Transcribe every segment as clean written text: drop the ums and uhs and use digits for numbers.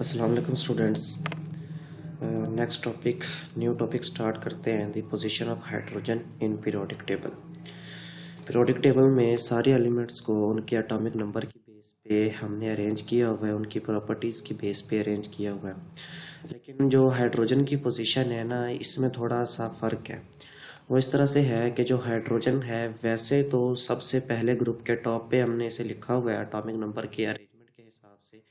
अस्सलाम वालेकुम students. Next topic new topic start करते हैं, the position of hydrogen in periodic table. Periodic table में सारे एलिमेंट्स को उनके एटॉमिक नंबर की बेस पे हमने अरेंज किया हुआ है, उनकी प्रॉपर्टीज़ की बेस पे अरेंज किया हुआ है। लेकिन जो हाइड्रोजन की पोजीशन है ना, इसमें थोड़ा सा फ़र्क है। वो इस तरह से है कि जो हाइड्रोजन है वैसे तो सबसे पहले ग्रुप के टॉप पे हमने इसे लिखा हुआ है एटॉमिक नंबर के अरेंजमेंट के हिसाब से।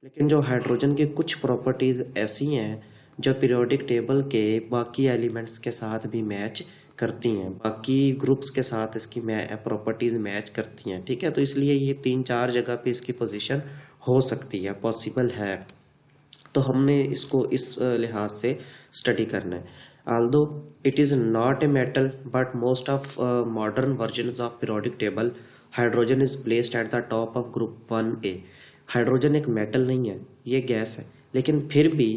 लेकिन जो हाइड्रोजन की कुछ प्रॉपर्टीज़ ऐसी हैं जो पीरियोडिक टेबल के बाकी एलिमेंट्स के साथ भी मैच करती हैं, बाकी ग्रुप्स के साथ इसकी प्रॉपर्टीज़ मैच करती हैं। ठीक है, तो इसलिए ये 3-4 जगह पे इसकी पोजीशन हो सकती है, पॉसिबल है। तो हमने इसको इस लिहाज से स्टडी करना है। Although it is not a metal, but most of modern versions of periodic table, hydrogen is placed at the top of group 1A। Hydrogen एक मेटल नहीं है, ये गैस है, लेकिन फिर भी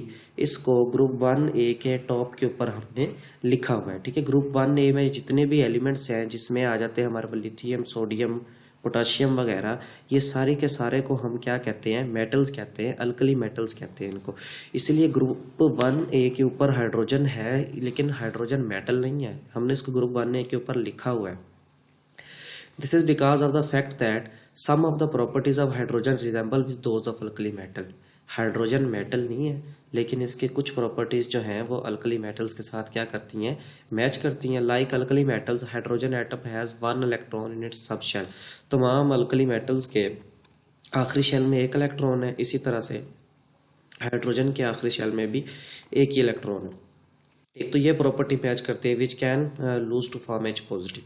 इसको ग्रुप 1A के टॉप के ऊपर हमने लिखा हुआ है। ठीक है, ग्रुप 1A में जितने भी एलिमेंट्स हैं जिसमें आ जाते हैं हमारे लिथियम, सोडियम, पोटाशियम वगैरह, ये सारे के सारे को हम क्या कहते हैं, मेटल्स कहते हैं, अल्कली मेटल्स कहते हैं इनको। इसलिए ग्रुप 1A के ऊपर हाइड्रोजन है, लेकिन हाइड्रोजन मेटल नहीं है, हमने इसको ग्रुप 1A के ऊपर लिखा हुआ है। This is because of the fact that some of the properties of hydrogen resemble with those of alkali metal। Hydrogen metal नहीं है, लेकिन इसके कुछ प्रॉपर्टीज जो हैं वो अल्कली मेटल्स के साथ क्या करती हैं, मैच करती हैं। Like alkali metals, hydrogen atom has 1 electron in its sub shell. तमाम अल्कली मेटल्स के आखिरी शेल में एक इलेक्ट्रॉन है, इसी तरह से हाइड्रोजन के आखिरी शेल में भी एक ही इलेक्ट्रॉन है। एक तो ये प्रॉपर्टी मैच करती है, which can lose to form H positive.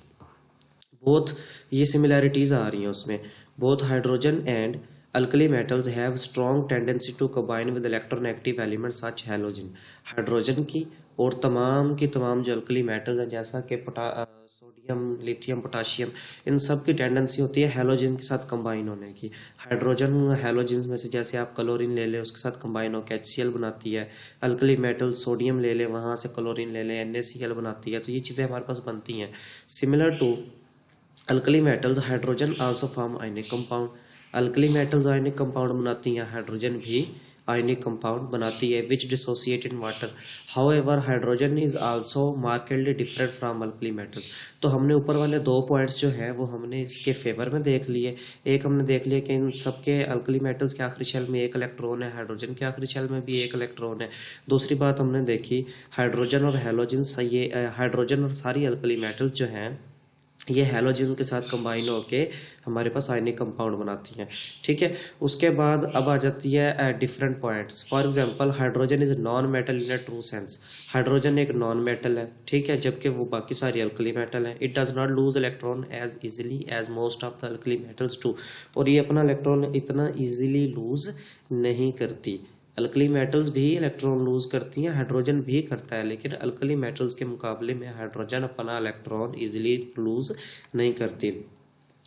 Both ये सिमिलैरिटीज आ रही हैं उसमें। Both hydrogen and alkali metals have strong tendency to combine with electronegative elements such halogen. Hydrogen की और तमाम की तमाम जो अल्कली मेटल्स हैं जैसा कि सोडियम, लिथियम, पोटाशियम, इन सब की टेंडेंसी होती है हैलोजन के साथ कंबाइन होने की। हाइड्रोजन हैलोजन में से जैसे आप क्लोरीन ले लें, उसके साथ कंबाइन होकर HCl बनाती है। अल्कली मेटल सोडियम ले लें, वहाँ से क्लोरीन ले लें, NaCl बनाती है। तो ये चीज़ें हमारे पास बनती हैं। Similar to alkali metals, hydrogen also form ionic compound. Alkali metals ionic compound बनाती हैं, हाइड्रोजन भी आयनिक कंपाउंड बनाती है, which dissociate in water. However hydrogen is also markedly different from alkali metals. तो हमने ऊपर वाले 2 पॉइंट्स जो है वो हमने इसके फेवर में देख लिए। एक हमने देख लिया कि इन सबके अल्कली मेटल्स के आखिरी शेल में एक इलेक्ट्रॉन है, हाइड्रोजन के आखिरी शेल में भी एक इलेक्ट्रॉन है। दूसरी बात हमने देखी, हाइड्रोजन और हैलोजन, ये हाइड्रोजन और सारी अल्कली मेटल्स जो हैं ये हैलोजन के साथ कंबाइन होके हमारे पास आयनिक कंपाउंड बनाती हैं। ठीक है, उसके बाद अब आ जाती है different points. For example, hydrogen is non metal in a true sense. Hydrogen एक नॉन मेटल है, ठीक है, जबकि वो बाकी सारी अल्कली मेटल है। It does not lose electron as easily as most of the alkali metals too. और ये अपना इलेक्ट्रॉन इतना इजीली लूज नहीं करती। अल्कली मेटल्स भी इलेक्ट्रॉन लूज करती हैं, हाइड्रोजन भी करता है, लेकिन अल्कली मेटल्स के मुकाबले में हाइड्रोजन अपना इलेक्ट्रॉन इजीली लूज नहीं करती।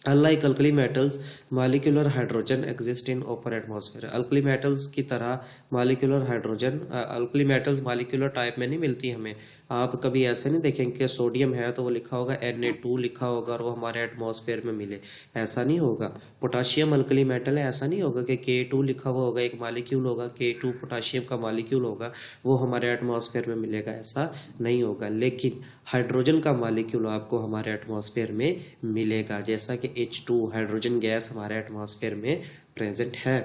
Unlike alkali metals, molecular hydrogen exist in open atmosphere. Alkali metals की तरह molecular hydrogen, alkali metals molecular type में नहीं मिलती हमें। आप कभी ऐसे नहीं देखेंगे कि सोडियम है तो वो लिखा होगा Na2 लिखा होगा और वो हमारे एटमॉस्फेयर में मिले, ऐसा नहीं होगा। पोटाशियम अल्कली मेटल है, ऐसा नहीं होगा कि K2 लिखा हुआ होगा, एक मॉलिक्यूल होगा, K2 पोटाशियम का मॉलिक्यूल होगा, वो हमारे एटमॉस्फेयर में मिलेगा, ऐसा नहीं होगा। लेकिन हाइड्रोजन का मॉलिक्यूल आपको हमारे एटमॉस्फेयर में मिलेगा, जैसा कि H2 हाइड्रोजन गैस हमारे एटमॉस्फेयर में प्रेजेंट है।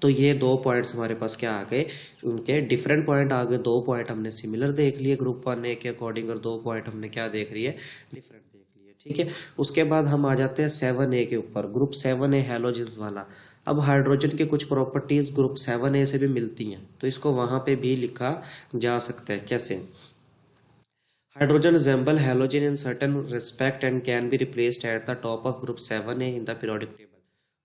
तो ये 2 पॉइंट्स हमारे पास क्या आ गए, उनके डिफरेंट पॉइंट आ गए। 2 पॉइंट हमने सिमिलर देख लिए ग्रुप 1A के अकॉर्डिंग, और 2 पॉइंट हमने क्या देख रही है, डिफरेंट देख लिए। ठीक है, उसके बाद हम आ जाते हैं 7A के ऊपर, ग्रुप 7A हैलोजन्स वाला। अब हाइड्रोजन की कुछ प्रॉपर्टीज ग्रुप 7A से भी मिलती हैं, तो इसको वहां पे भी लिखा जा सकता है। कैसे? Hydrogen resemble halogen in certain respect and can be replaced at the top of group 7A in the periodic table।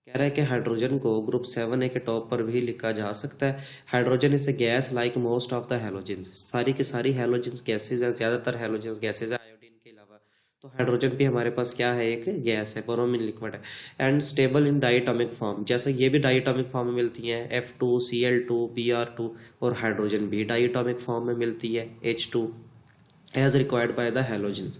कह रहा है कि हाइड्रोजन को ग्रुप 7A के टॉप पर भी लिखा जा सकता है। Hydrogen is a gas like most of the halogens. सारी की सारी हैलोजेंस गैसेज हैं, ज्यादातर हैलोजेंस गैसेज है आयोडीन के अलावा। तो हाइड्रोजन भी हमारे पास क्या है, एक गैस है, ब्रोमीन लिक्विड है। And stable in diatomic form, जैसे ये भी डाइटोमिक फॉर्म में मिलती हैं, F2Cl2 Br2, और हाइड्रोजन भी डाइटोमिक फॉर्म में मिलती है, H2 as required by the halogens।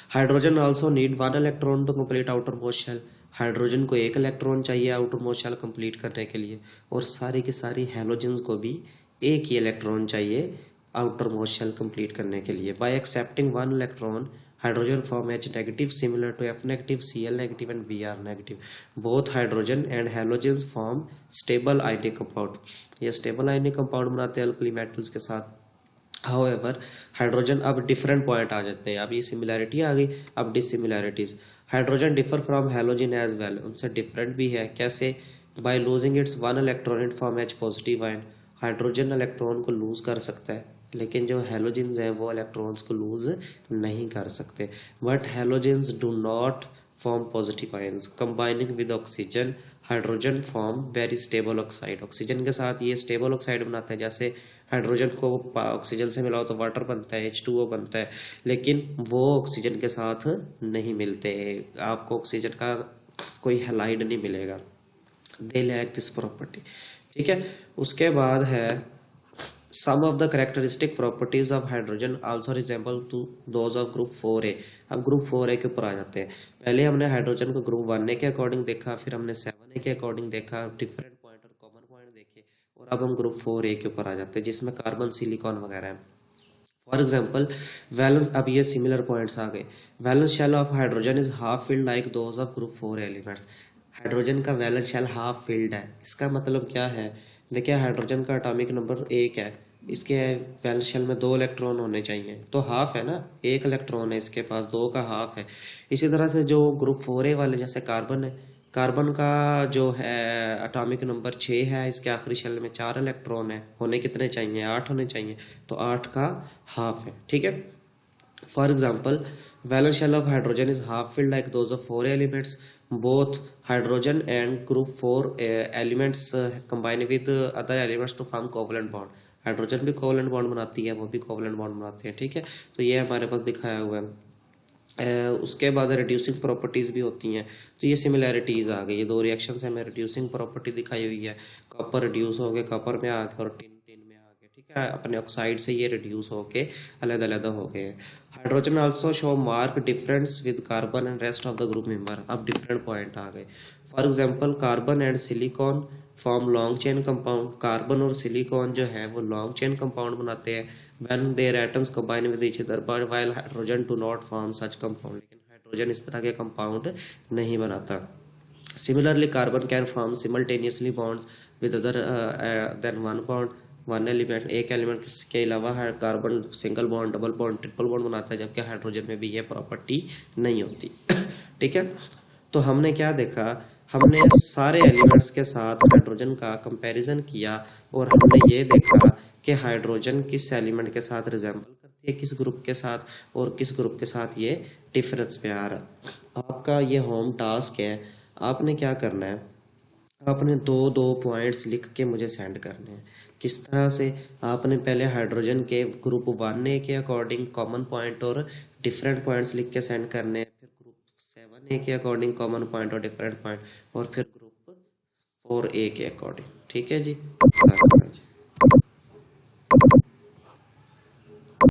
Hydrogen also need 1 electron to complete outermost shell। Hydrogen को एक इलेक्ट्रॉन चाहिए आउटर मोस्ट शेल कंप्लीट करने के लिए, और सारी की सारी हैलोजेंस को भी एक ही इलेक्ट्रॉन चाहिए आउटर मोस्ट शेल कंप्लीट करने के लिए। Bye accepting one electron hydrogen form H negative similar to F negative, Cl negative and Br negative. Both hydrogen and halogens form stable ionic compound. ये stable ionic compound बनाते हैं alkali metals के साथ। However, hydrogen अब different point आ जाते हैं। अब ये सिमिलैरिटी आ गई, अब dissimilarities. Hydrogen differ from halogen as well, उनसे डिफरेंट भी है। कैसे? By losing its one electron in form H positive ion. Hydrogen electron को लूज कर सकता है, लेकिन जो हैलोजेंस हैं वो इलेक्ट्रॉन्स को लूज नहीं कर सकते। But halogens do not form positive ions. Combining with oxygen hydrogen form very stable oxide. Oxygen के साथ ये स्टेबल ऑक्साइड बनाता है। जैसे हाइड्रोजन को ऑक्सीजन से मिलाओ तो वाटर बनता है, H2O बनता है, लेकिन वो ऑक्सीजन के साथ नहीं मिलते। आपको ऑक्सीजन का कोई हैलाइड नहीं मिलेगा। They lack this property. ठीक है, उसके बाद है some of the characteristic properties of hydrogen also resemble to those of group 4a। अब ग्रुप 4a के ऊपर आ जाते हैं। पहले हमने हाइड्रोजन को ग्रुप 1a के अकॉर्डिंग देखा, फिर हमने 7a के अकॉर्डिंग देखा, डिफरेंट पॉइंट और कॉमन पॉइंट देखे, और अब हम ग्रुप 4a के ऊपर आ जाते हैं जिसमें कार्बन, सिलिकॉन वगैरह है। फॉर एग्जाम्पल वैलेंस, अब ये सिमिलर पॉइंट्स आ गए। Valence shell of hydrogen is half filled like those of group 4 elements. Hydrogen का वैलेंस शेल हाफ फिल्ड है। इसका मतलब क्या है? देखिए, हाइड्रोजन का एटॉमिक नंबर 1 है, इसके वैलेंस शेल में 2 इलेक्ट्रॉन होने चाहिए, तो हाफ है ना, 1 इलेक्ट्रॉन है इसके पास, 2 का हाफ है। इसी तरह से जो ग्रुप 4a वाले जैसे कार्बन है, कार्बन का जो है एटॉमिक नंबर 6 है, इसके आखिरी शेल में 4 इलेक्ट्रॉन है, होने कितने चाहिए? 8 होने चाहिए, तो 8 का हाफ है। ठीक है। For example valence shell of hydrogen is half filled like those of 4 elements. Both hydrogen and group 4 elements combine with other elements to form covalent bond. Hydrogen भी कोवलेंट बॉन्ड बनाती है, वो भी कोवलेंट बॉन्ड बनाते हैं। ठीक है, तो ये हमारे पास दिखाया हुआ है। उसके बाद रिड्यूसिंग प्रॉपर्टीज भी होती हैं, तो ये सिमिलैरिटीज आ गई। ये 2 रिएक्शंस है में रिड्यूसिंग प्रॉपर्टी दिखाई हुई है। कॉपर रिड्यूस हो गए कॉपर में आ गए, और टिन में आ गए। ठीक है, अपने ऑक्साइड से ये रिड्यूस होके अलग अलग हो गए। Hydrogen also show mark difference with carbon and rest of the group member. अब डिफरेंट पॉइंट आ गए। For example carbon and silicon form long chain compound. Carbon और सिलिकॉन जो है वो लॉन्ग चेन कंपाउंड बनाते हैं when their atoms combine with each other, but while hydrogen do not form such compound. लेकिन hydrogen इस तरह के कंपाउंड नहीं बनाता। Similarly carbon can form simultaneously bonds with other than one bond, one element. एक element के अलावा carbon single bond, double bond, triple bond बनाता है, जबकि हाइड्रोजन में भी ये प्रॉपर्टी नहीं होती। ठीक है, तो हमने क्या देखा? हमने सारे एलिमेंट्स के साथ हाइड्रोजन का कंपैरिजन किया, और हमने ये देखा कि हाइड्रोजन किस एलिमेंट के साथ रिजेंबल करती है, किस ग्रुप के साथ, और किस ग्रुप के साथ ये डिफरेंस पे आ रहा है। आपका ये होम टास्क है, आपने क्या करना है? आपने 2 पॉइंट्स लिख के मुझे सेंड करने हैं। किस तरह से? आपने पहले हाइड्रोजन के ग्रुप 1a के अकॉर्डिंग कॉमन पॉइंट और डिफरेंट पॉइंट्स लिख के सेंड करने हैं, फिर ग्रुप 7a के अकॉर्डिंग कॉमन पॉइंट और डिफरेंट पॉइंट, और फिर ग्रुप 4a के अकॉर्डिंग। ठीक है जी,